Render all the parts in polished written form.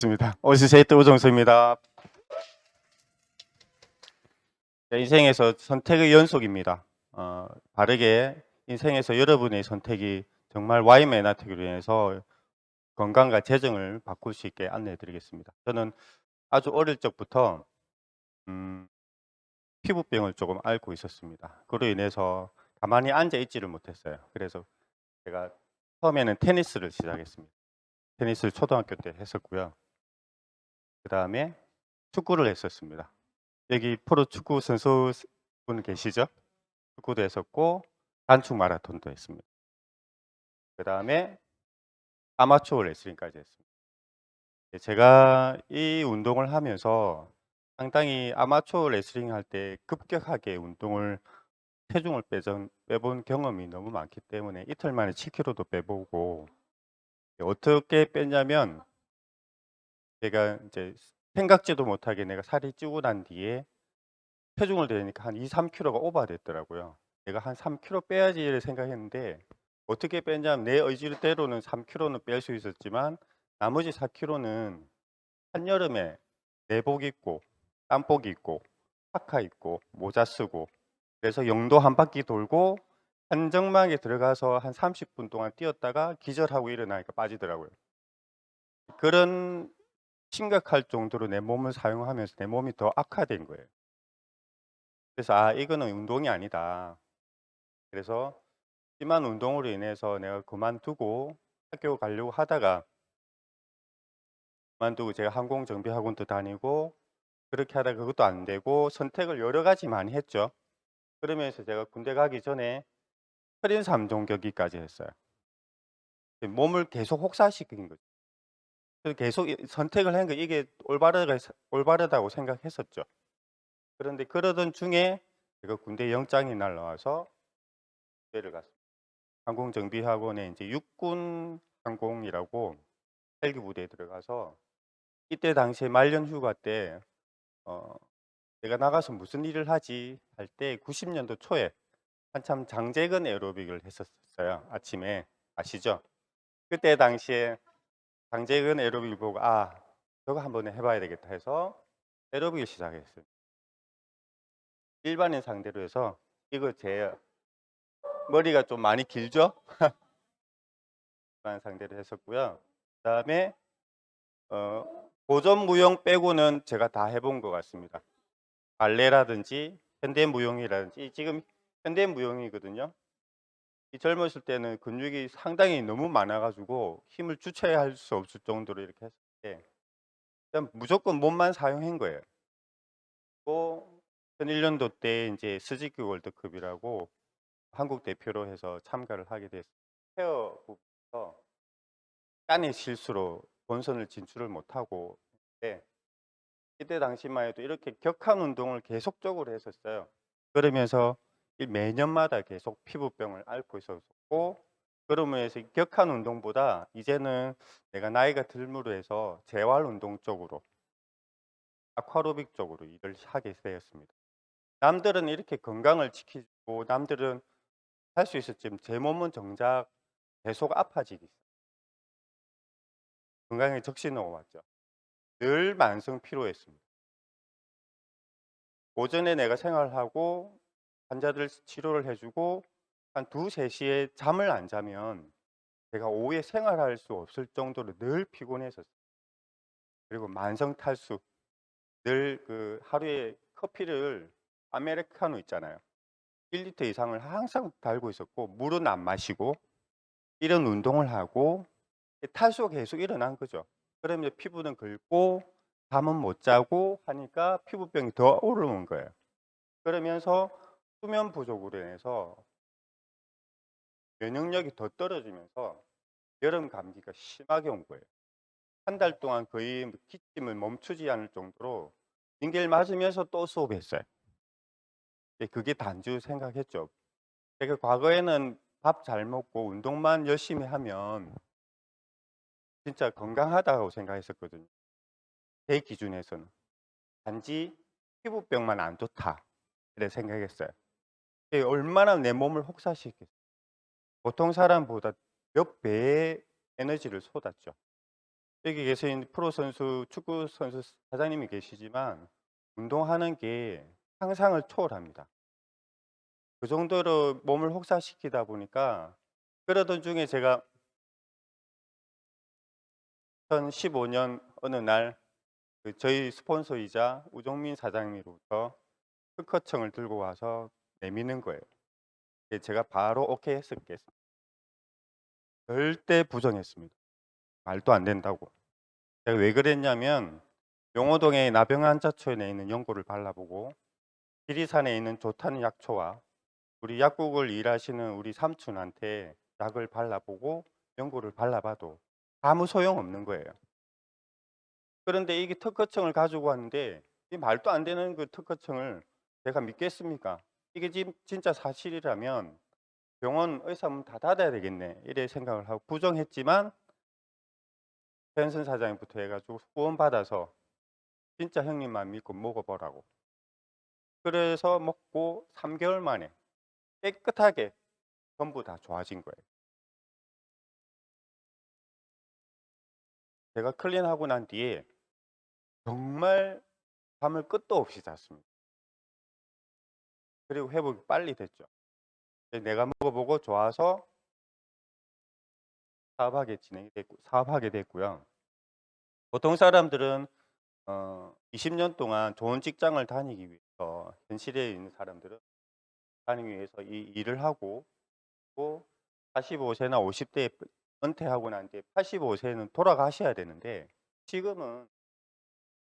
있습니다. 오시세이트 우정수입니다. 인생에서 선택의 연속입니다. 바르게 인생에서 여러분의 선택이 정말 Y매나티기로 인해서 건강과 재정을 바꿀 수 있게 안내해 드리겠습니다. 저는 아주 어릴 적부터 음, 피부병을 조금 앓고 있었습니다. 그로 인해서 가만히 앉아 있지를 못했어요. 그래서 제가 처음에는 테니스를 시작했습니다. 테니스를 초등학교 때 했었고요. 그 다음에 축구를 했었습니다. 여기 프로 축구 선수분 계시죠? 축구도 했었고 단축 마라톤도 했습니다. 그 다음에 아마추어 레슬링까지 했습니다. 제가 이 운동을 하면서 상당히 아마추어 레슬링 할 때 급격하게 운동을 체중을 빼본 경험이 너무 많기 때문에 이틀 만에 7kg도 빼보고 어떻게 뺐냐면 제가 이제 생각지도 못하게 내가 살이 찌고 난 뒤에 체중을 대니까 한 2, 3kg가 오버됐더라고요. 내가 한 3kg 빼야지를 생각했는데 어떻게 뺐냐면 내 의지대로는 3kg는 뺄 수 있었지만 나머지 4kg는 한여름에 내복 입고 땀복 입고 파카 입고 모자 쓰고 그래서 영도 한 바퀴 돌고 한정막에 들어가서 한 30분 동안 뛰었다가 기절하고 일어나니까 빠지더라고요. 그런 심각할 정도로 내 몸을 사용하면서 내 몸이 더 악화된 거예요. 그래서 이거는 운동이 아니다. 그래서 심한 운동으로 인해서 내가 그만두고 학교 가려고 하다가 그만두고 제가 항공정비학원도 다니고 그렇게 하다가 그것도 안 되고 선택을 여러 가지 많이 했죠. 그러면서 제가 군대 가기 전에 철인 3종 경기까지 했어요. 몸을 계속 혹사시킨 거죠. 그래서 계속 선택을 한 거 이게 올바르다고 생각했었죠. 그런데 그러던 중에 제가 군대 영장이 날라와서 군대를 갔어요. 항공정비학원에 이제 육군 항공이라고 헬기 부대에 들어가서 이때 당시에 말년 휴가 때 어, 내가 나가서 무슨 일을 하지 할 때 90년도 초에 한참 장재근 에어로빅을 했었어요. 아침에 아시죠? 그때 당시에 장재근 에어로빅을 보고 저거 한번 해봐야 되겠다 해서 에어로빅을 시작했어요. 일반인 상대로 해서 이거 제 머리가 좀 많이 길죠? 일반 상대로 했었고요. 그 다음에 고전 무용 빼고는 제가 다 해본 것 같습니다. 발레라든지 현대무용이라든지 지금 현대무용이거든요. 이 젊었을 때는 근육이 상당히 너무 많아가지고 힘을 주체할 수 없을 정도로 이렇게 했을 때 그냥 무조건 몸만 사용한 거예요. 또 2001년도 때 이제 스즈키 월드컵이라고 한국 대표로 해서 참가를 하게 됐어요. 페어 부분에서 약간의 실수로 본선을 진출을 못하고 이때 당시만 해도 이렇게 격한 운동을 계속적으로 했었어요. 그러면서 매년마다 계속 피부병을 앓고 있었고 그러면서 격한 운동보다 이제는 내가 나이가 들므로 해서 재활 운동 쪽으로 아쿠아로빅 쪽으로 일을 하게 되었습니다. 남들은 이렇게 건강을 지키고 남들은 할 수 있었지만 제 몸은 정작 계속 아파지기 시작해요. 건강에 적신호가 왔죠. 늘 만성 피로했습니다. 오전에 내가 생활하고 환자들 치료를 해주고 한 2, 3시에 잠을 안 자면 제가 오후에 생활할 수 없을 정도로 늘 피곤했었어요. 그리고 만성 탈수, 늘 그 하루에 커피를 아메리카노 있잖아요. 1리터 이상을 항상 달고 있었고 물은 안 마시고 이런 운동을 하고 탈수가 계속 일어난 거죠. 그러면 피부는 긁고 잠은 못 자고 하니까 피부병이 더 오르는 거예요. 그러면서 수면 부족으로 인해서 면역력이 더 떨어지면서 여름 감기가 심하게 온 거예요. 한 달 동안 거의 기침을 멈추지 않을 정도로 징계를 맞으면서 또 수업했어요. 그게 단주 생각했죠. 제가 과거에는 밥 잘 먹고 운동만 열심히 하면 진짜 건강하다고 생각했었거든요. 제 기준에서는. 단지 피부병만 안 좋다. 그래 생각했어요. 얼마나 내 몸을 혹사시켰어요. 보통 사람보다 몇 배의 에너지를 쏟았죠. 여기 계신 프로 선수, 축구 선수 사장님이 계시지만 운동하는 게 상상을 초월합니다. 그 정도로 몸을 혹사시키다 보니까 그러던 중에 제가 2015년 어느 날 저희 스폰서이자 우종민 사장님으로부터 특허청을 들고 와서 내미는 거예요. 제가 바로 오케이 했었겠습니다. 절대 부정했습니다. 말도 안 된다고. 제가 왜 그랬냐면 용호동의 나병환자초에 있는 연고를 발라보고 지리산에 있는 좋다는 약초와 우리 약국을 일하시는 우리 삼촌한테 약을 발라보고 연고를 발라봐도 아무 소용없는 거예요. 그런데 이게 특허청을 가지고 왔는데 이 말도 안 되는 그 특허청을 제가 믿겠습니까? 이게 진짜 사실이라면 병원 의사 문 다 닫아야 되겠네 이래 생각을 하고 부정했지만 펜슨 사장님부터 해가지고 후원 받아서 진짜 형님만 믿고 먹어보라고. 그래서 먹고 3개월 만에 깨끗하게 전부 다 좋아진 거예요. 제가 클린하고 난 뒤에 정말 잠을 끝도 없이 잤습니다. 그리고 회복이 빨리 됐죠. 내가 먹어보고 좋아서 사업하게 됐고요. 보통 사람들은 20년 동안 좋은 직장을 다니기 위해서 현실에 있는 사람들은 다니기 위해서 이 일을 하고 또 45세나 50대에 은퇴하고 난 뒤에 85세는 돌아가셔야 되는데 지금은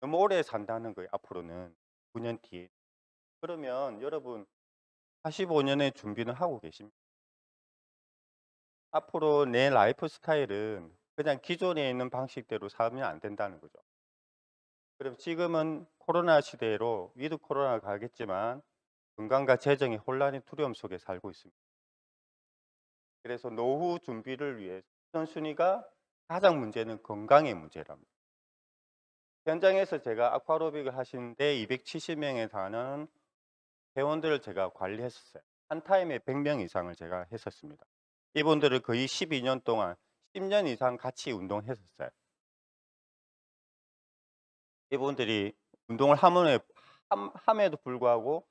너무 오래 산다는 거예요. 앞으로는 9년 뒤에. 그러면 여러분 45년의 준비는 하고 계십니까? 앞으로 내 라이프 스타일은 그냥 기존에 있는 방식대로 살면 안 된다는 거죠. 그럼 지금은 코로나 시대로 위드 코로나가 가겠지만 건강과 재정의 혼란의 두려움 속에 살고 있습니다. 그래서 노후 준비를 위해 우선순위가 가장 문제는 건강의 문제랍니다. 현장에서 제가 아쿠아로빅을 하시는데 270명에 달하는 회원들을 제가 관리했었어요. 한 타임에 100명 이상을 제가 했었습니다. 이분들을 거의 12년 동안 10년 이상 같이 운동했었어요. 이분들이 운동을 함에도 불구하고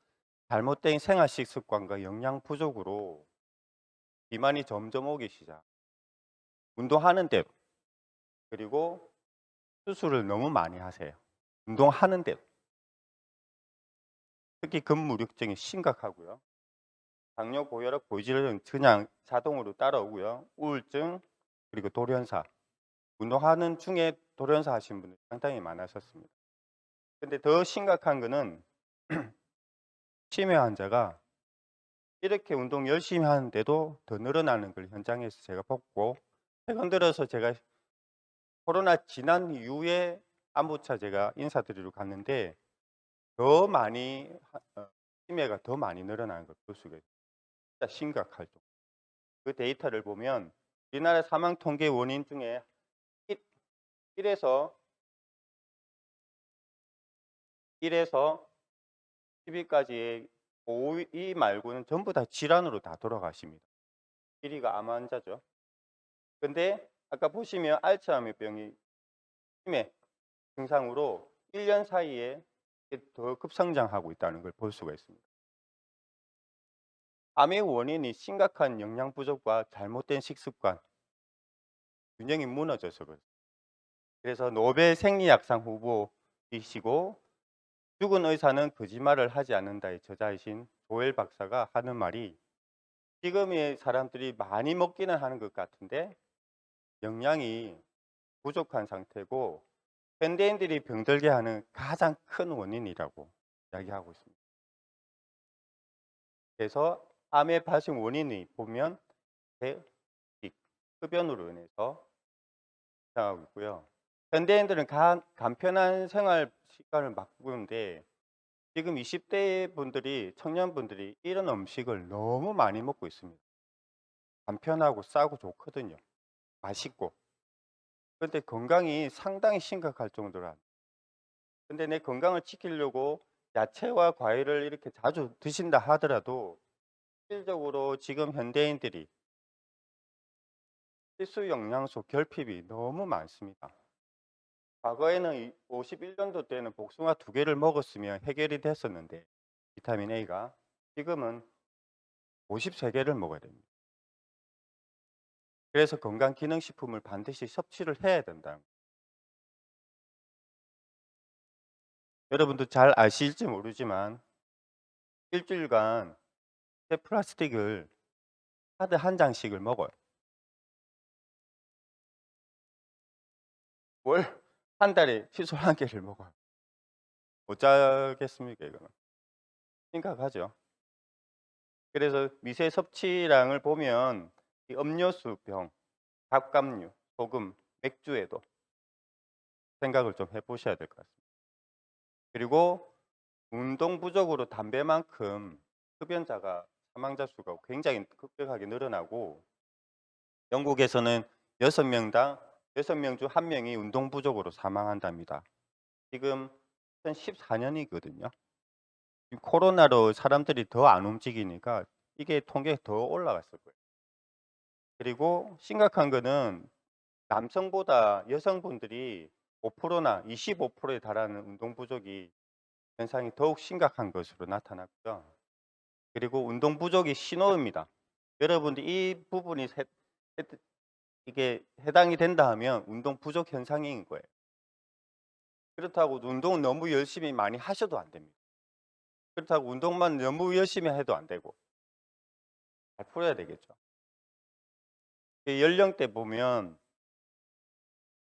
잘못된 생활식 습관과 영양 부족으로 비만이 점점 오기 시작. 운동하는 대로 그리고 수술을 너무 많이 하세요. 운동하는 대로. 특히 근무력증이 심각하고요. 당뇨, 고혈압, 고지혈은 그냥 자동으로 따라오고요. 우울증 그리고 돌연사. 운동하는 중에 돌연사 하신 분들 상당히 많으셨습니다. 근데 더 심각한 거는 치매 환자가 이렇게 운동 열심히 하는데도 더 늘어나는 걸 현장에서 제가 봤고 최근 들어서 제가 코로나 지난 이후에 안부차 제가 인사드리러 갔는데 더 많이 치매가 더 많이 늘어나는 걸 볼 수가 있어요. 진짜 심각할 정도. 그 데이터를 보면 우리나라 사망 통계 원인 중에 1에서 1에서 10위까지의 5위 말고는 전부 다 질환으로 다 돌아가십니다. 1위가 암 환자죠. 근데 아까 보시면 알츠하이머병이 치매 증상으로 1년 사이에 더 급성장하고 있다는 걸 볼 수가 있습니다. 암의 원인이 심각한 영양 부족과 잘못된 식습관, 균형이 무너져서 그렇습니다. 그래서 노벨 생리학상 후보이시고 죽은 의사는 거짓말을 하지 않는다의 저자이신 조엘 박사가 하는 말이 지금의 사람들이 많이 먹기는 하는 것 같은데 영양이 부족한 상태고 현대인들이 병들게 하는 가장 큰 원인이라고 이야기하고 있습니다. 그래서 암의 발생 원인이 보면 대식, 흡연으로 인해서 나타나고 있고요. 현대인들은 간편한 생활 습관을 바꾸는데 지금 20대 분들이 청년분들이 이런 음식을 너무 많이 먹고 있습니다. 간편하고 싸고 좋거든요. 맛있고. 그런데 건강이 상당히 심각할 정도라. 근데 내 건강을 지키려고 야채와 과일을 이렇게 자주 드신다 하더라도 실질적으로 지금 현대인들이 필수 영양소 결핍이 너무 많습니다. 과거에는 51년도 때는 복숭아 2개를 먹었으면 해결이 됐었는데 비타민 A가 지금은 53개를 먹어야 됩니다. 그래서 건강기능식품을 반드시 섭취를 해야 된다. 여러분도 잘 아실지 모르지만 일주일간 새 플라스틱을 카드 한 장씩을 먹어요. 월 한 달에 칫솔 1개를 먹어요. 못 자겠습니까 이거는. 심각하죠. 그래서 미세 섭취량을 보면 이 음료수병, 갑각류, 소금, 맥주에도 생각을 좀 해 보셔야 될 것 같습니다. 그리고 운동 부족으로 담배만큼 흡연자가 사망자 수가 굉장히 급격하게 늘어나고 영국에서는 6명당 6명 중 1명이 운동 부족으로 사망한답니다. 지금 2014년이거든요. 코로나로 사람들이 더 안 움직이니까 이게 통계가 더 올라갔을 거예요. 그리고 심각한 거는 남성보다 여성분들이 5%나 25%에 달하는 운동 부족이 현상이 더욱 심각한 것으로 나타났고요. 그리고 운동 부족이 신호입니다. 여러분들 이 부분이 이게 해당이 된다 하면 운동 부족 현상인 거예요. 그렇다고 운동을 너무 열심히 많이 하셔도 안 됩니다. 그렇다고 운동만 너무 열심히 해도 안 되고 잘 풀어야 되겠죠. 연령대 보면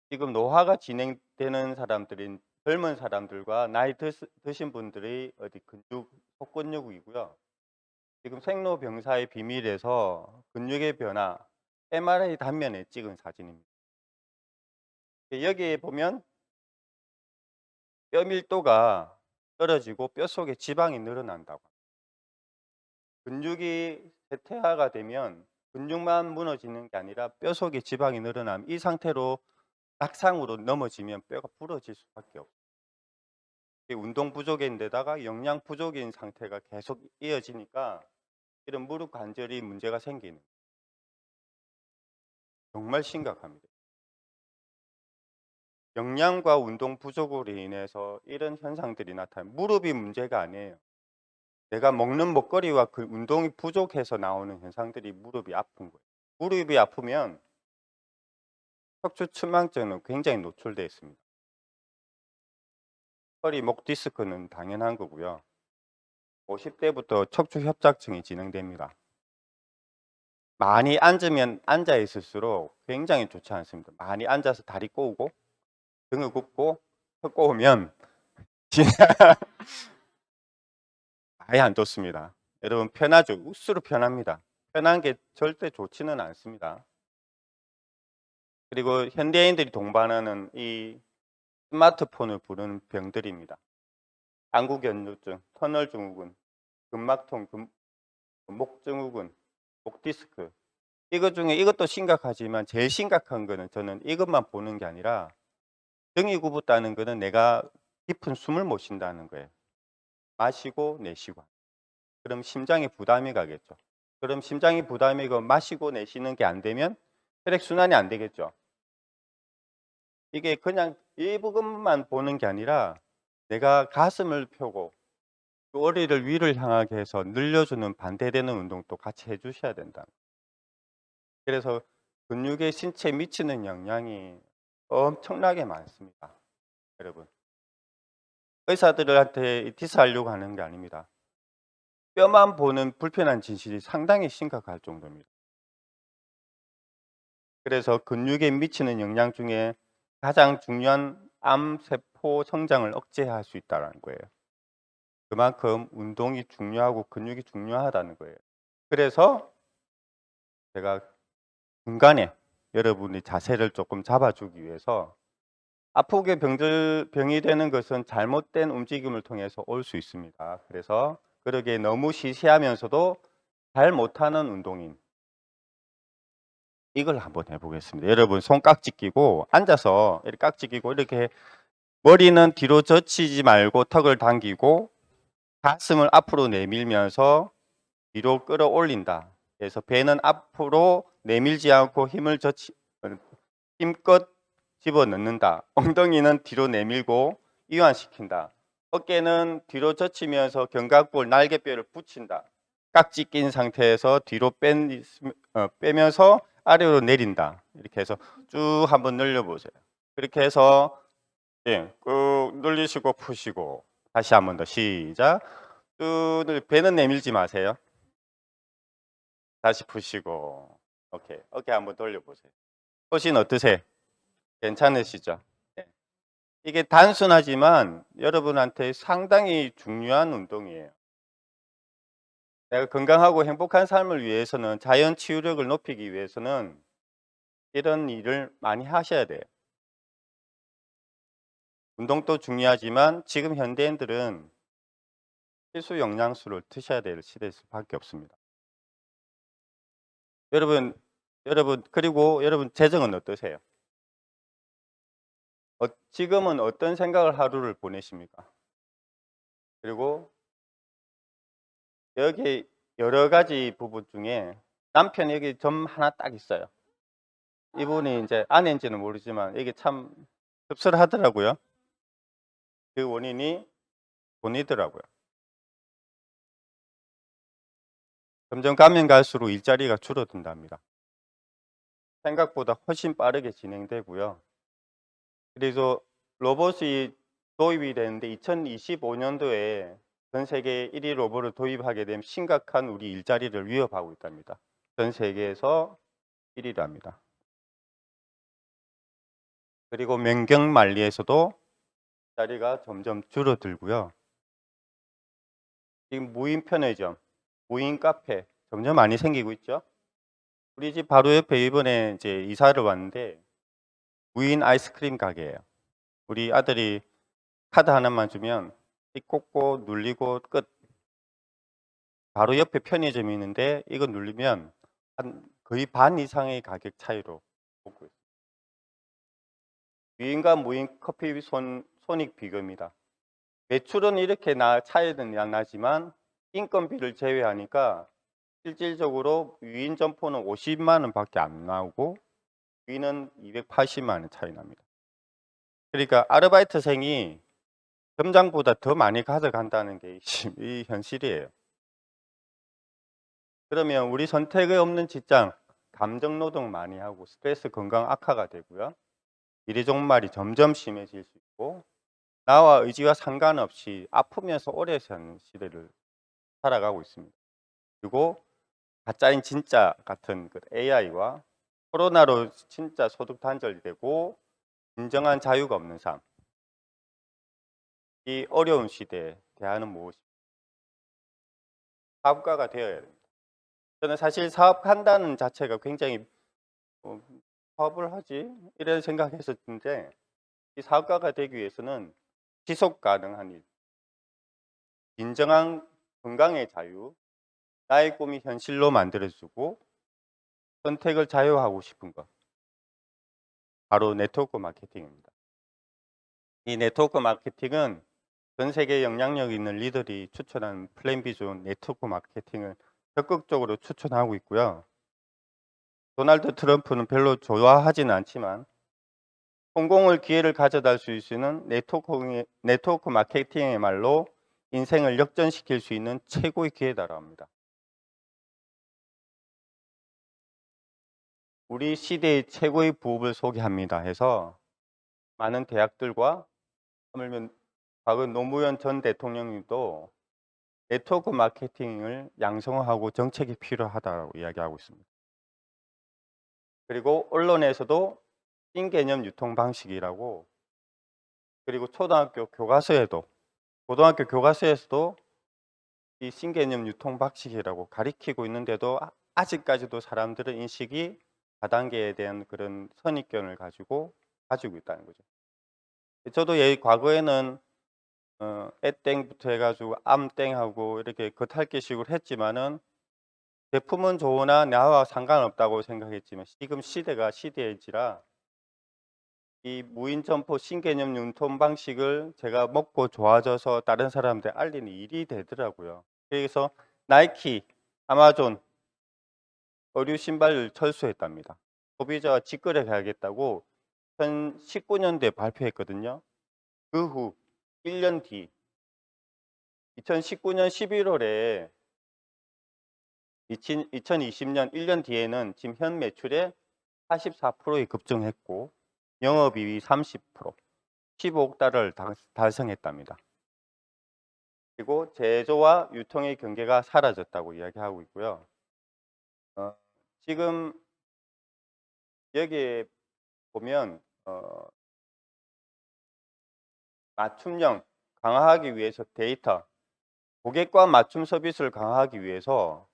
지금 노화가 진행되는 사람들인 젊은 사람들과 나이 드신 분들이 어디 근육, 속근육이고요. 지금 생로병사의 비밀에서 근육의 변화, MRI 단면에 찍은 사진입니다. 여기에 보면 뼈 밀도가 떨어지고 뼈 속에 지방이 늘어난다고. 근육이 쇠퇴화가 되면 근육만 무너지는 게 아니라 뼈 속에 지방이 늘어나면 이 상태로 낙상으로 넘어지면 뼈가 부러질 수밖에 없어요. 운동 부족인데다가 영양 부족인 상태가 계속 이어지니까 이런 무릎 관절이 문제가 생기는 정말 심각합니다. 영양과 운동 부족으로 인해서 이런 현상들이 나타나요. 무릎이 문제가 아니에요. 내가 먹는 먹거리와 그 운동이 부족해서 나오는 현상들이 무릎이 아픈 거예요. 무릎이 아프면 척추 측만증은 굉장히 노출되어 있습니다. 허리, 목 디스크는 당연한 거고요. 50대부터 척추 협착증이 진행됩니다. 많이 앉으면 앉아 있을수록 굉장히 좋지 않습니다. 많이 앉아서 다리 꼬우고 등을 굽고 턱 꼬우면 아예 안 좋습니다. 여러분 편하죠? 우수로 편합니다. 편한 게 절대 좋지는 않습니다. 그리고 현대인들이 동반하는 이 스마트폰을 부르는 병들입니다. 안구견유증, 터널증후군, 근막통, 목증후군, 목디스크. 이것 중에 이것도 심각하지만 제일 심각한 거는 저는 이것만 보는 게 아니라 등이 굽었다는 거는 내가 깊은 숨을 못 쉰다는 거예요. 마시고 내쉬고. 그럼 심장에 부담이 가겠죠. 그럼 심장이 부담이 고 마시고 내쉬는 게 안 되면 혈액순환이 안 되겠죠. 이게 그냥 일부분만 보는 게 아니라 내가 가슴을 펴고 머리를 위를 향하게 해서 늘려주는 반대되는 운동도 같이 해 주셔야 된다. 그래서 근육의 신체에 미치는 영향이 엄청나게 많습니다. 여러분. 의사들한테 디스하려고 하는 게 아닙니다. 뼈만 보는 불편한 진실이 상당히 심각할 정도입니다. 그래서 근육에 미치는 영향 중에 가장 중요한 암세포 성장을 억제할 수 있다는 거예요. 그만큼 운동이 중요하고 근육이 중요하다는 거예요. 그래서 제가 중간에 여러분이 자세를 조금 잡아주기 위해서 아프게 병이 되는 것은 잘못된 움직임을 통해서 올 수 있습니다. 그래서 그러기에 너무 시시하면서도 잘 못하는 운동인 이걸 한번 해보겠습니다. 여러분 손깍지 끼고 앉아서 이렇게 깍지 끼고 이렇게 머리는 뒤로 젖히지 말고 턱을 당기고 가슴을 앞으로 내밀면서 뒤로 끌어올린다. 그래서 배는 앞으로 내밀지 않고 힘껏 집어넣는다. 엉덩이는 뒤로 내밀고 이완시킨다. 어깨는 뒤로 젖히면서 견갑골 날개뼈를 붙인다. 깍지 낀 상태에서 뒤로 빼면서 아래로 내린다. 이렇게 해서 쭉 한번 늘려보세요. 그렇게 해서 꾹 눌리시고 푸시고 다시 한번 더 시작. 쭉 배는 내밀지 마세요. 다시 푸시고. 오케이. 어깨 한번 돌려보세요. 훨씬 어떠세요? 괜찮으시죠? 네. 이게 단순하지만 여러분한테 상당히 중요한 운동이에요. 내가 건강하고 행복한 삶을 위해서는, 자연 치유력을 높이기 위해서는 이런 일을 많이 하셔야 돼요. 운동도 중요하지만 지금 현대인들은 필수 영양소를 드셔야 될 시대일 수밖에 없습니다. 그리고 여러분 재정은 어떠세요? 지금은 어떤 생각을 하루를 보내십니까? 그리고 여기 여러 가지 부분 중에 남편 여기 점 하나 딱 있어요. 이분이 이제 아내인지는 모르지만 이게 참 씁쓸하더라고요. 그 원인이 돈이더라고요. 점점 가면 갈수록 일자리가 줄어든답니다. 생각보다 훨씬 빠르게 진행되고요. 그래서 로봇이 도입이 되는데 2025년도에 전 세계 1위 로봇을 도입하게 되면 심각한 우리 일자리를 위협하고 있답니다. 전 세계에서 1위랍니다. 그리고 명경만리에서도 자리가 점점 줄어들고요. 지금 무인 편의점, 무인 카페 점점 많이 생기고 있죠. 우리 집 바로 옆에 이번에 이제 이사를 왔는데 무인 아이스크림 가게예요. 우리 아들이 카드 하나만 주면 띡 꽂고 눌리고 끝. 바로 옆에 편의점이 있는데 이거 누르면 한 거의 반 이상의 가격 차이로 먹고 있어요. 유인과 무인 커피 손익 비교입니다. 매출은 이렇게 차이는 나지만 인건비를 제외하니까 실질적으로 유인 점포는 50만 원밖에 안 나오고 유인은 280만 원 차이 납니다. 그러니까 아르바이트생이 점장보다 더 많이 가져간다는 게 이 현실이에요. 그러면 우리 선택이 없는 직장, 감정 노동 많이 하고 스트레스 건강 악화가 되고요. 미래종말이 점점 심해질 수 있고 나와 의지와 상관없이 아프면서 오래 사는 시대를 살아가고 있습니다. 그리고 가짜인 진짜 같은 그 AI와 코로나로 진짜 소득 단절이 되고 진정한 자유가 없는 삶. 이 어려운 시대에 대안은 무엇입니까? 사업가가 되어야 됩니다. 저는 사실 사업한다는 자체가 굉장히 사업을 하지? 이런 생각했었는데 이 사업가가 되기 위해서는 지속 가능한 일, 진정한 건강의 자유, 나의 꿈이 현실로 만들어주고 선택을 자유하고 싶은 것, 바로 네트워크 마케팅입니다. 이 네트워크 마케팅은 전 세계 영향력 있는 리더들이 추천하는 플랜 B 좋은 네트워크 마케팅을 적극적으로 추천하고 있고요. 도널드 트럼프는 별로 좋아하지는 않지만 성공을 기회를 가져다 줄 수 있는 네트워크 마케팅의 말로 인생을 역전시킬 수 있는 최고의 기회다라고 합니다. 우리 시대의 최고의 부업을 소개합니다 해서 많은 대학들과 하물며 과거 노무현 전 대통령님도 네트워크 마케팅을 양성화하고 정책이 필요하다고 이야기하고 있습니다. 그리고 언론에서도 신개념 유통 방식이라고, 그리고 초등학교 교과서에도, 고등학교 교과서에서도 이 신개념 유통 방식이라고 가리키고 있는데도 아직까지도 사람들의 인식이 다단계에 대한 그런 선입견을 가지고 있다는 거죠. 저도 과거에는 애땡부터 해가지고 암땡하고 이렇게 겉핥기식으로 했지만은 제품은 좋으나 나와 상관없다고 생각했지만 지금 시대가 시대인지라 이 무인 점포 신개념 유통 방식을 제가 먹고 좋아져서 다른 사람한테 알리는 일이 되더라고요. 그래서 나이키, 아마존 의류 신발을 철수했답니다. 소비자와 직거래 가야겠다고 2019년도에 발표했거든요. 그 후 1년 뒤 2019년 11월에 2020년 1년 뒤에는 지금 현 매출의 84%에 급증했고 영업이익이 30%, 15억 달러를 달성했답니다. 그리고 제조와 유통의 경계가 사라졌다고 이야기하고 있고요. 지금 여기에 보면 맞춤형 강화하기 위해서 데이터, 고객과 맞춤 서비스를 강화하기 위해서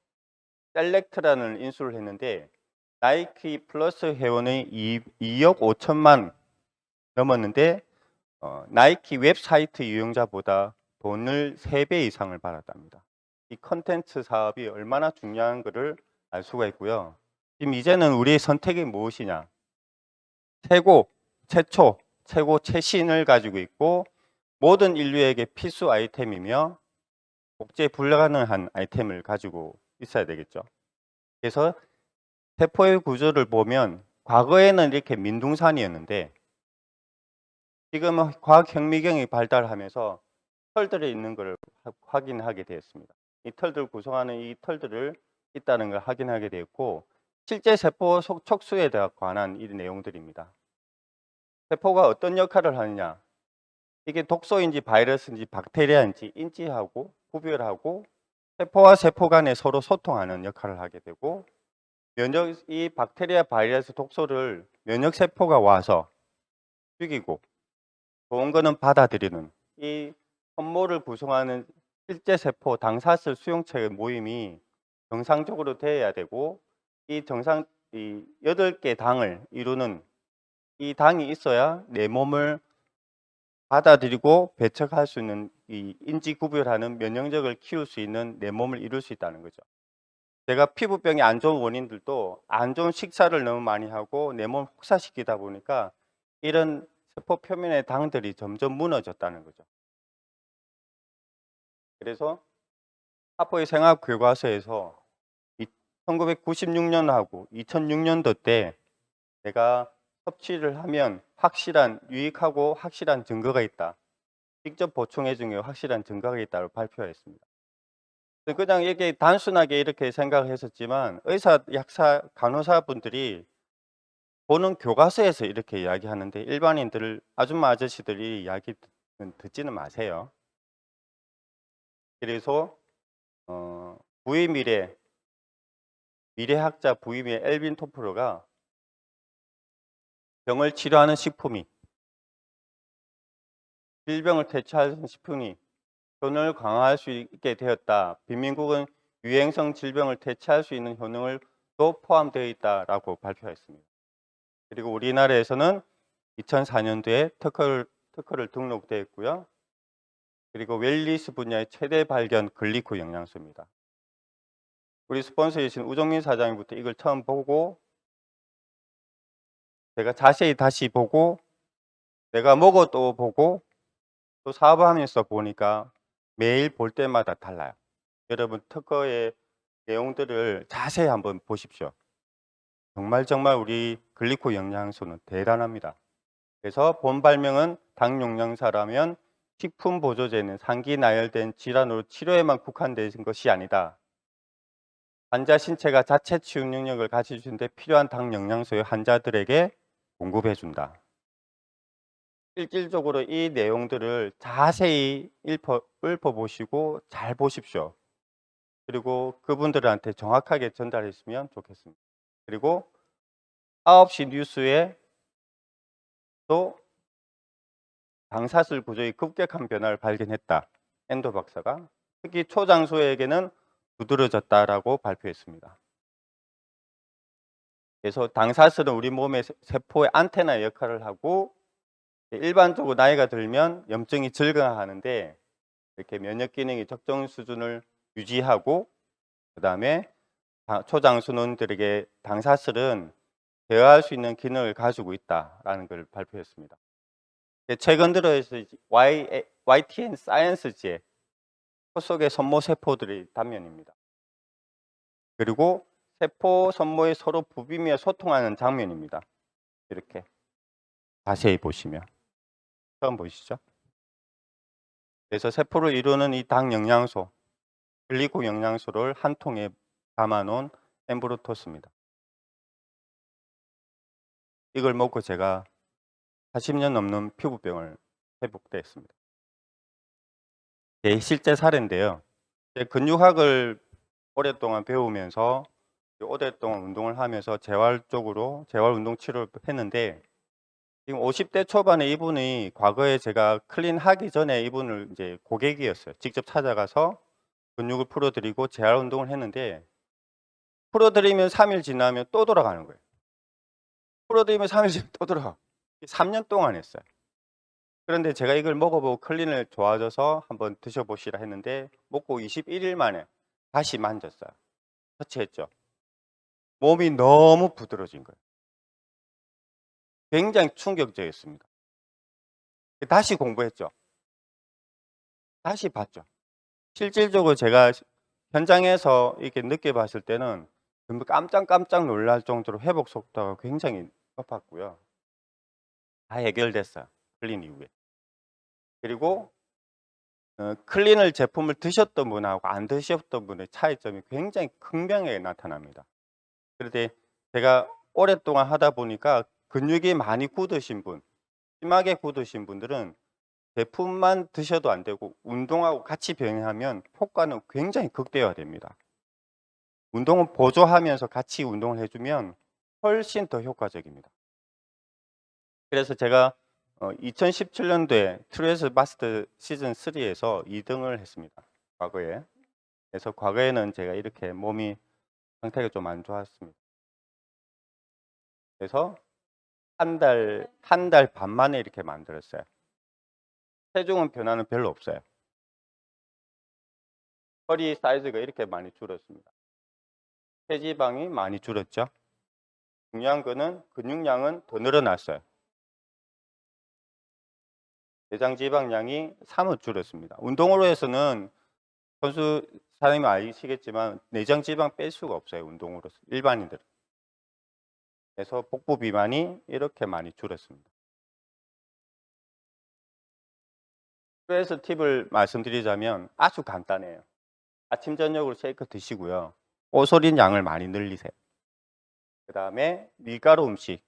셀렉트라는 인수를 했는데 나이키 플러스 회원의 2억 5천만 넘었는데 나이키 웹사이트 이용자보다 돈을 3배 이상을 받았답니다. 이 컨텐츠 사업이 얼마나 중요한 것을 알 수가 있고요. 지금 이제는 우리의 선택이 무엇이냐? 최고, 최신을 가지고 있고 모든 인류에게 필수 아이템이며 복제 불가능한 아이템을 가지고 있어야 되겠죠. 그래서 세포의 구조를 보면 과거에는 이렇게 민둥산이었는데 지금은 과학현미경이 발달하면서 털들이 있는 것을 확인하게 되었습니다. 이 털들 구성하는 이 털들을 있다는 걸 확인하게 되었고 실제 세포 촉수에 관한 이 내용들입니다. 세포가 어떤 역할을 하느냐, 이게 독소인지 바이러스인지 박테리아인지 인지하고 구별하고 세포와 세포 간에 서로 소통하는 역할을 하게 되고 이 박테리아 바이러스 독소를 면역세포가 와서 죽이고 좋은 거는 받아들이는 이 선모를 구성하는 실제 세포 당사슬 수용체의 모임이 정상적으로 되어야 되고 이 8개 당을 이루는 이 당이 있어야 내 몸을 받아들이고 배척할 수 있는 이 인지 구별하는 면역력을 키울 수 있는 내 몸을 이룰 수 있다는 거죠. 제가 피부병이 안 좋은 원인들도 안 좋은 식사를 너무 많이 하고 내 몸을 혹사시키다 보니까 이런 세포 표면의 당들이 점점 무너졌다는 거죠. 그래서 하버의 생학 교과서에서 1996년하고 2006년도 때 내가 섭취를 하면 유익하고 확실한 증거가 있다. 직접 보충해 중에 확실한 증거가 있다고 발표했습니다. 그냥 이렇게 단순하게 이렇게 생각을 했었지만 의사, 약사, 간호사분들이 보는 교과서에서 이렇게 이야기하는데 일반인들, 아줌마 아저씨들이 이야기 듣지는 마세요. 그래서 미래학자 부임의 엘빈 토프러가 병을 치료하는 식품이 질병을 퇴치하는 식품이 효능을 강화할 수 있게 되었다. 빈민국은 유행성 질병을 퇴치할 수 있는 효능을 또 포함되어 있다라고 발표했습니다. 그리고 우리나라에서는 2004년도에 특허를 등록되었고요. 그리고 웰리스 분야의 최대 발견 글리코 영양소입니다. 우리 스폰서이신 우종민 사장님부터 이걸 처음 보고 제가 자세히 다시 보고 내가 먹어 또 보고 또 사업하면서 보니까 매일 볼 때마다 달라요. 여러분 특허의 내용들을 자세히 한번 보십시오. 정말 우리 글리코 영양소는 대단합니다. 그래서 본 발명은 당 용량사라면 식품 보조제는 상기 나열된 질환으로 치료에만 국한된 것이 아니다. 환자 신체가 자체 치유 능력을 가지는데 필요한 당 영양소를 환자들에게 공급해 준다. 실질적으로 이 내용들을 자세히 읊어보시고 잘 보십시오. 그리고 그분들한테 정확하게 전달했으면 좋겠습니다. 그리고 9시 뉴스에 또 당사슬 구조의 급격한 변화를 발견했다. 엔도 박사가 특히 초장수에게는 두드러졌다라고 발표했습니다. 그래서 당사슬은 우리 몸의 세포의 안테나 역할을 하고 일반적으로 나이가 들면 염증이 증가하는데 이렇게 면역 기능이 적정 수준을 유지하고 그 다음에 초장수놈들에게 당사슬은 대화할 수 있는 기능을 가지고 있다라는 걸 발표했습니다. 최근 들어서 YTN 사이언스지에 코 속의 선모세포들의 단면입니다. 그리고 세포 선모에 서로 부비며 소통하는 장면입니다. 이렇게 자세히 보시면 처음 보이시죠? 그래서 세포를 이루는 이 당 영양소, 글리코 영양소를 한 통에 담아 놓은 엠브로토스입니다. 이걸 먹고 제가 40년 넘는 피부병을 회복됐습니다. 제 실제 사례인데요. 제 근육학을 오랫동안 배우면서 오랫동안 운동을 하면서 재활 운동 치료를 했는데, 지금 50대 초반에 이분이, 과거에 제가 클린 하기 전에 이분을 이제 고객이었어요. 직접 찾아가서 근육을 풀어드리고 재활 운동을 했는데, 풀어드리면 3일 지나면 또 돌아가는 거예요. 풀어드리면 3일 지나면 또 돌아가. 3년 동안 했어요. 그런데 제가 이걸 먹어보고 클린을 좋아져서 한번 드셔보시라 했는데, 먹고 21일 만에 다시 만졌어요. 터치했죠. 몸이 너무 부드러워진 거예요. 굉장히 충격적이었습니다. 다시 공부했죠. 다시 봤죠. 실질적으로 제가 현장에서 이렇게 느껴봤을 때는 정말 깜짝 놀랄 정도로 회복 속도가 굉장히 높았고요. 다 해결됐어요. 클린 이후에. 그리고 클린을 제품을 드셨던 분하고 안 드셨던 분의 차이점이 굉장히 극명하게 나타납니다. 그런데 제가 오랫동안 하다 보니까 근육이 많이 굳으신 분, 심하게 굳으신 분들은 제품만 드셔도 안 되고 운동하고 같이 병행하면 효과는 굉장히 극대화됩니다. 운동을 보조하면서 같이 운동을 해주면 훨씬 더 효과적입니다. 그래서 제가 2017년도에 트루에스 마스터 시즌 3에서 2등을 했습니다. 과거에. 그래서 과거에는 제가 이렇게 몸이 상태가 좀 안 좋았습니다. 그래서 한 달 반 만에 이렇게 만들었어요. 체중은 변화는 별로 없어요. 허리 사이즈가 이렇게 많이 줄었습니다. 체지방이 많이 줄었죠. 중요한 거는 근육량은 더 늘어났어요. 내장 지방량이 3을 줄였습니다. 운동으로 해서는 선수 사장님 아시겠지만 내장 지방 뺄 수가 없어요. 운동으로서 일반인들은. 그래서 복부 비만이 이렇게 많이 줄었습니다. 그래서 팁을 말씀드리자면 아주 간단해요. 아침 저녁으로 쉐이크 드시고요. 오솔인 양을 많이 늘리세요. 그 다음에 밀가루 음식,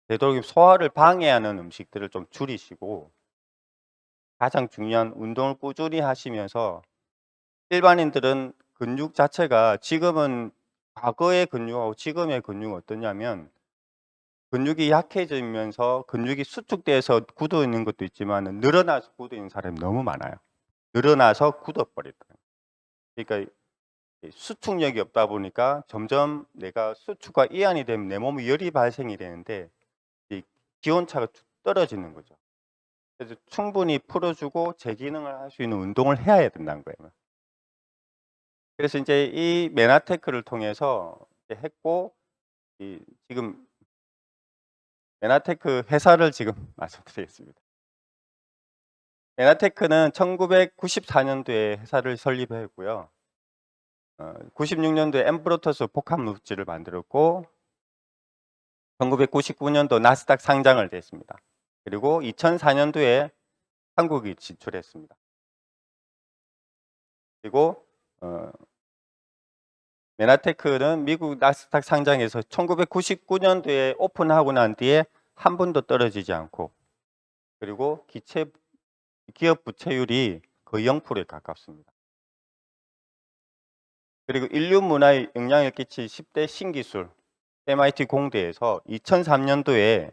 되도록 소화를 방해하는 음식들을 좀 줄이시고, 가장 중요한 운동을 꾸준히 하시면서, 일반인들은 근육 자체가 지금은, 과거의 근육하고 지금의 근육은 어떠냐면 근육이 약해지면서 근육이 수축돼서 굳어 있는 것도 있지만 늘어나서 굳어 있는 사람이 너무 많아요. 늘어나서 굳어 버렸다. 그러니까 수축력이 없다 보니까 점점 내가 수축과 이완이 되면 내 몸에 열이 발생이 되는데 이 기온차가 쭉 떨어지는 거죠. 그래서 충분히 풀어주고 재기능을 할 수 있는 운동을 해야 된다는 거예요. 그래서 이제 이 메나테크를 통해서 했고, 지금 메나테크 회사를 지금 말씀드리겠습니다. 메나테크는 1994년도에 회사를 설립했고요. 96년도에 엠브로터스 복합물질을 만들었고 1999년도 나스닥 상장을 됐습니다. 그리고 2004년도에 한국에 진출했습니다. 그리고 메나테크는 미국 나스닥 상장에서 1999년도에 오픈하고 난 뒤에 한 번도 떨어지지 않고, 그리고 기업 부채율이 거의 0%에 가깝습니다. 그리고 인류 문화에 영향을 끼친 10대 신기술, MIT 공대에서 2003년도에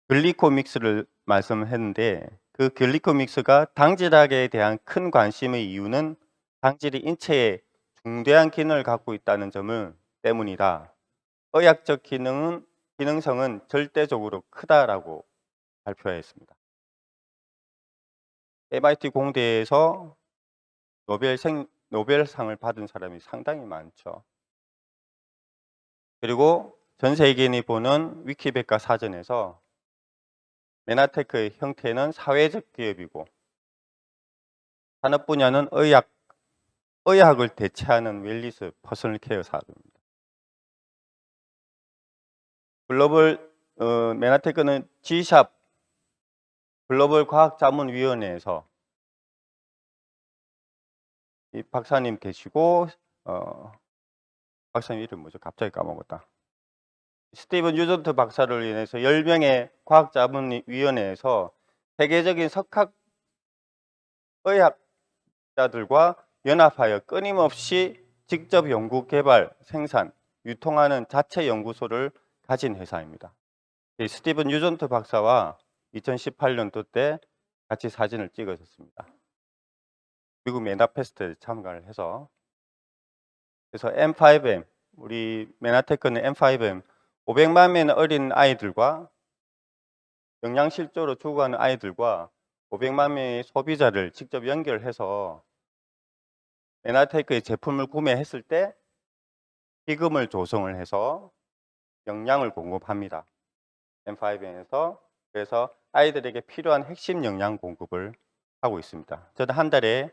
글리코믹스를 말씀했는데, 그 글리코믹스가 당질학에 대한 큰 관심의 이유는 당질이 인체에 중대한 기능을 갖고 있다는 점을 때문이다. 의학적 기능성은 절대적으로 크다라고 발표했습니다. MIT 공대에서 노벨상을 받은 사람이 상당히 많죠. 그리고 전 세계인이 보는 위키백과 사전에서 메나테크의 형태는 사회적 기업이고 산업 분야는 의학을 대체하는 웰니스 퍼스널 케어 사업입니다. 글로벌 메나테크는 G샵 글로벌 과학자문위원회에서 이 박사님 계시고 박사님 이름 뭐죠? 갑자기 까먹었다. 스티븐 유전트 박사를 인해서 10명의 과학자문위원회에서 세계적인 석학의학자들과 연합하여 끊임없이 직접 연구, 개발, 생산, 유통하는 자체 연구소를 가진 회사입니다. 이 스티븐 유전트 박사와 2018년도 때 같이 사진을 찍었습니다. 미국 메나페스트에 참가를 해서 그래서 M5M 우리 메나테크는 M5M 500만 명의 어린 아이들과 영양실조로 죽어가는 아이들과 500만 명의 소비자를 직접 연결해서 메나테크의 제품을 구매했을 때 기금을 조성을 해서 영양을 공급합니다. M5M에서 그래서 아이들에게 필요한 핵심 영양 공급을 하고 있습니다. 저는 한 달에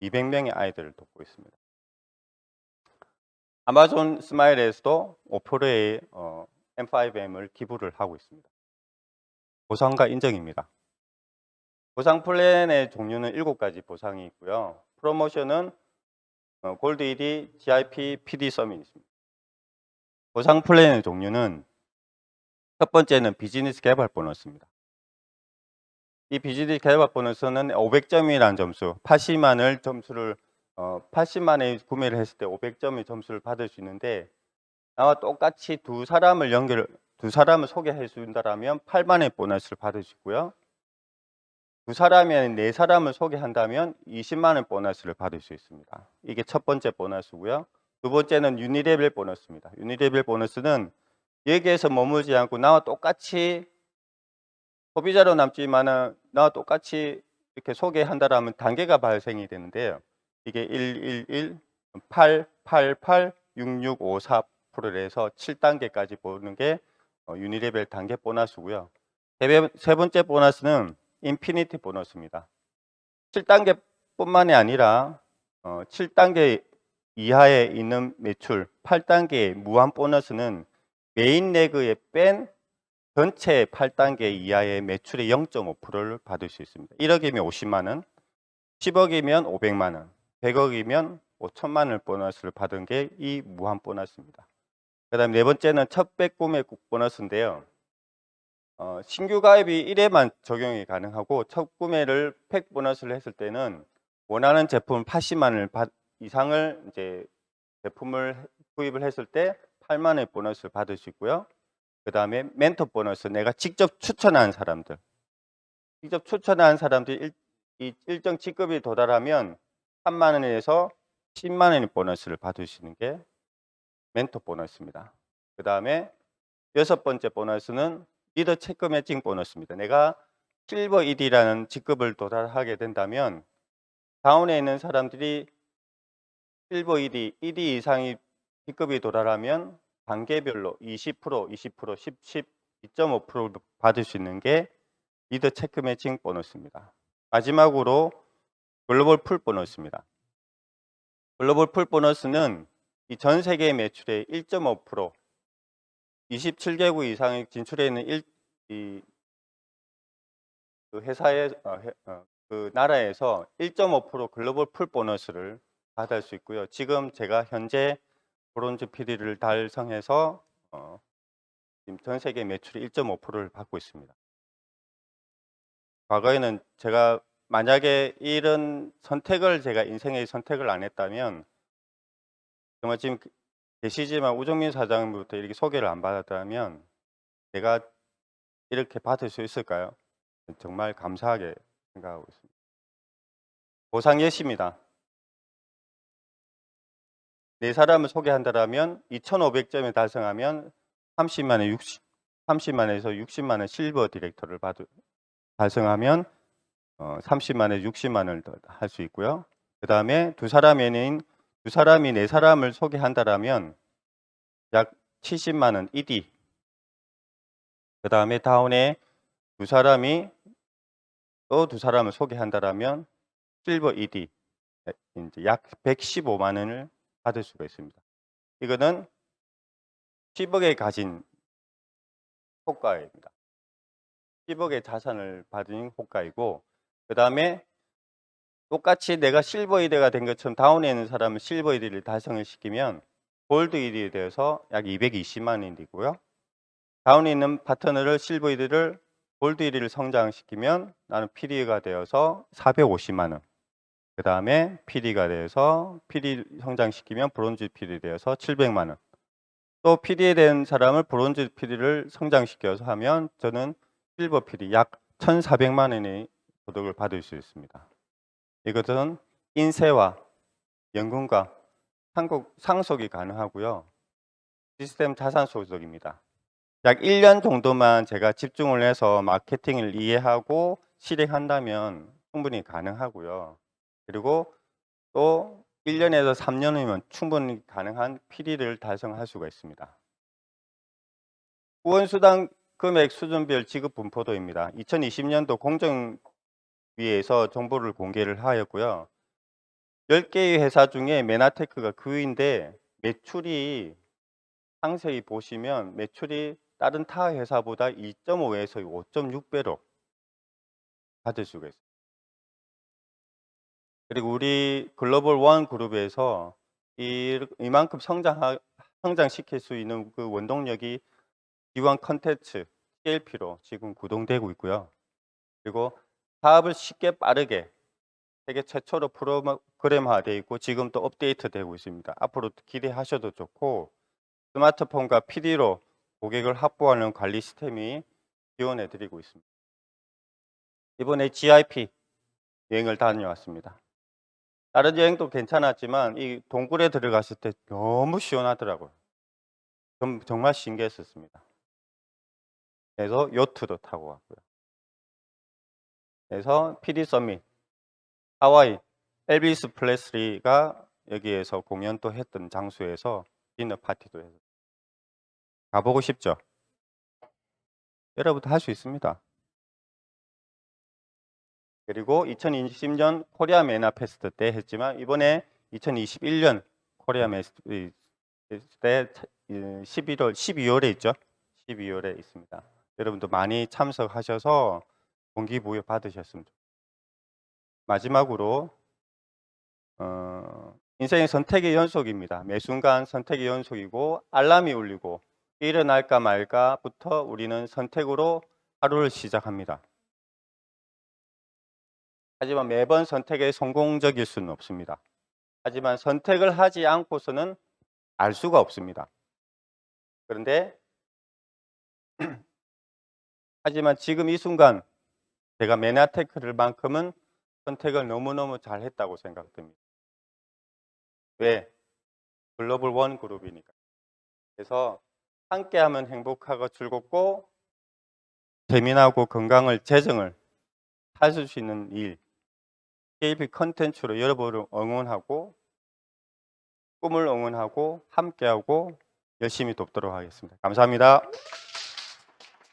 200명의 아이들을 돕고 있습니다. 아마존 스마일에서도 5%의 M5M을 기부를 하고 있습니다. 보상과 인정입니다. 보상 플랜의 종류는 7가지 보상이 있고요. 프로모션은 골드 ED, GIP, PD 서밋입니다. 보상 플랜의 종류는 첫 번째는 비즈니스 개발 보너스입니다. 이 비즈니스 개발 보너스는 500점이라는 점수, 80만을 점수를 80만에 구매를 했을 때 500점의 점수를 받을 수 있는데 나와 똑같이 두 사람을 소개해 준다라면 8만의 보너스를 받을 수 있고요. 두 사람이 아닌 네 사람을 소개한다면 20만원 보너스를 받을 수 있습니다. 이게 첫 번째 보너스고요. 두 번째는 유니레벨 보너스입니다. 유니레벨 보너스는 여기에서 머물지 않고 나와 똑같이 소비자로 남지만은 나와 똑같이 이렇게 소개한다라면 단계가 발생이 되는데요. 이게 111, 888, 6654%에서 7단계까지 보는 게 유니레벨 단계 보너스고요. 세 번째 보너스는 인피니티 보너스입니다. 7단계뿐만이 아니라 7단계 이하에 있는 매출, 8단계의 무한 보너스는 메인 레그에 뺀 전체 8단계 이하의 매출의 0.5%를 받을 수 있습니다. 1억이면 50만원, 10억이면 500만원, 100억이면 5천만원 보너스를 받은 게 이 무한 보너스입니다. 그 다음 네 번째는 첫백 구매 보너스인데요. 신규 가입이 1회만 적용이 가능하고 첫 구매를 팩 보너스를 했을 때는 원하는 제품 80만원 이상을 이제 제품을 구입을 했을 때 8만원의 보너스를 받을 수 있고요. 그 다음에 멘토 보너스, 내가 직접 추천한 사람들, 이 일정 직급이 도달하면 3만원에서 10만원의 보너스를 받을 수 있는 게 멘토 보너스입니다. 그 다음에 여섯 번째 보너스는 리더 체크 매칭 보너스입니다. 내가 실버 ED라는 직급을 도달하게 된다면 다운에 있는 사람들이 실버 ED, ED 이상의 직급이 도달하면 단계별로 20%, 20%, 10, 2.5% 받을 수 있는 게 리더 체크 매칭 보너스입니다. 마지막으로 글로벌 풀 보너스입니다. 글로벌 풀 보너스는 이 전 세계 매출의 1.5%, 27개국 이상의 진출해 있는 그 회사의 그 나라에서 1.5% 글로벌 풀 보너스를 받을 수 있고요. 지금 제가 현재 브론즈 PD를 달성해서 지금 전 세계 매출의 1.5%를 받고 있습니다. 과거에는 제가 만약에 이런 선택을 제가 인생의 선택을 안 했다면 정말 지금 계시지만 우종민 사장부터 이렇게 소개를 안 받았다면 내가 이렇게 받을 수 있을까요? 정말 감사하게 생각하고 있습니다. 보상 예시입니다. 네 사람을 소개한다면 2,500점을 달성하면 30만에서 60만원 실버 디렉터를 달성하면 30만에 60만원을 할 수 있고요. 그 다음에 두 사람이 네 사람을 소개한다면 약 70만원 ED. 그 다음에 다운에 두 사람이 또 두 사람을 소개한다면 실버 ED 이제 약 115만원을 받을 수가 있습니다. 이거는 10억에 가진 호가입니다. 10억의 자산을 받은 호가이고, 그 다음에 똑같이 내가 실버 1위가 된 것처럼 다운에 있는 사람은 실버 1위를 달성을 시키면 골드 1위 되어서 약 220만 원이고요. 다운에 있는 파트너를 실버 1위를 골드 1위를 성장시키면 나는 PD가 되어서 450만 원. 그 다음에 PD가 되어서 PD 성장시키면 브론즈 PD 되어서 700만 원. 또 PD에 대한 사람을 브론즈 PD를 성장시켜서 하면 저는 실버 PD 약 1,400만 원의 소득을 받을 수 있습니다. 이것은 인쇄와 연금과 상속이 가능하고요. 시스템 자산 소득입니다. 약 1년 정도만 제가 집중을 해서 마케팅을 이해하고 실행한다면 충분히 가능하고요. 그리고 또 1년에서 3년이면 충분히 가능한 PD를 달성할 수가 있습니다. 후원수당 금액 수준별 지급 분포도입니다. 2020년도 공정위에서 정보를 공개를 하였고요. 10개의 회사 중에 메나테크가 9위인데 매출이 상세히 보시면 매출이 다른 타 회사보다 2.5에서 5.6배로 받을 수가 있어요. 그리고 우리 글로벌 원 그룹에서 이만큼 성장시킬 수 있는 그 원동력이 기관 컨텐츠 TLP로 지금 구동되고 있고요. 그리고 사업을 쉽게 빠르게 세계 최초로 프로그램화되어 있고 지금 또 업데이트되고 있습니다. 앞으로 기대하셔도 좋고, 스마트폰과 PD로 고객을 확보하는 관리 시스템이 지원해 드리고 있습니다. 이번에 GIP 여행을 다녀왔습니다. 다른 여행도 괜찮았지만 이 동굴에 들어갔을 때 너무 시원하더라고요. 정말 신기했었습니다. 그래서 요트도 타고 왔고요. 그래서 PD 서밋 하와이 엘비스 프레슬리가 여기에서 공연도 했던 장소에서 디너 파티도 해서 가보고 싶죠? 여러분도 할 수 있습니다. 그리고 2020년 코리아 메나 페스트 때 했지만 이번에 2021년 코리아 메스트 때 12월에 있죠? 12월에 있습니다. 여러분도 많이 참석하셔서 동기부여 받으셨으면 좋겠습니다. 마지막으로 인생의 선택의 연속입니다. 매 순간 선택의 연속이고 알람이 울리고 일어날까 말까부터 우리는 선택으로 하루를 시작합니다. 하지만 매번 선택에 성공적일 수는 없습니다. 하지만 선택을 하지 않고서는 알 수가 없습니다. 그런데 하지만 지금 이 순간 제가 메나테크를 만큼은 선택을 너무너무 잘했다고 생각됩니다. 왜? 글로벌 원 그룹이니까. 그래서 함께하면 행복하고 즐겁고 재미나고 건강을 재정을 찾을 수 있는 일, KP 컨텐츠로 여러분을 응원하고 꿈을 응원하고 함께하고 열심히 돕도록 하겠습니다. 감사합니다.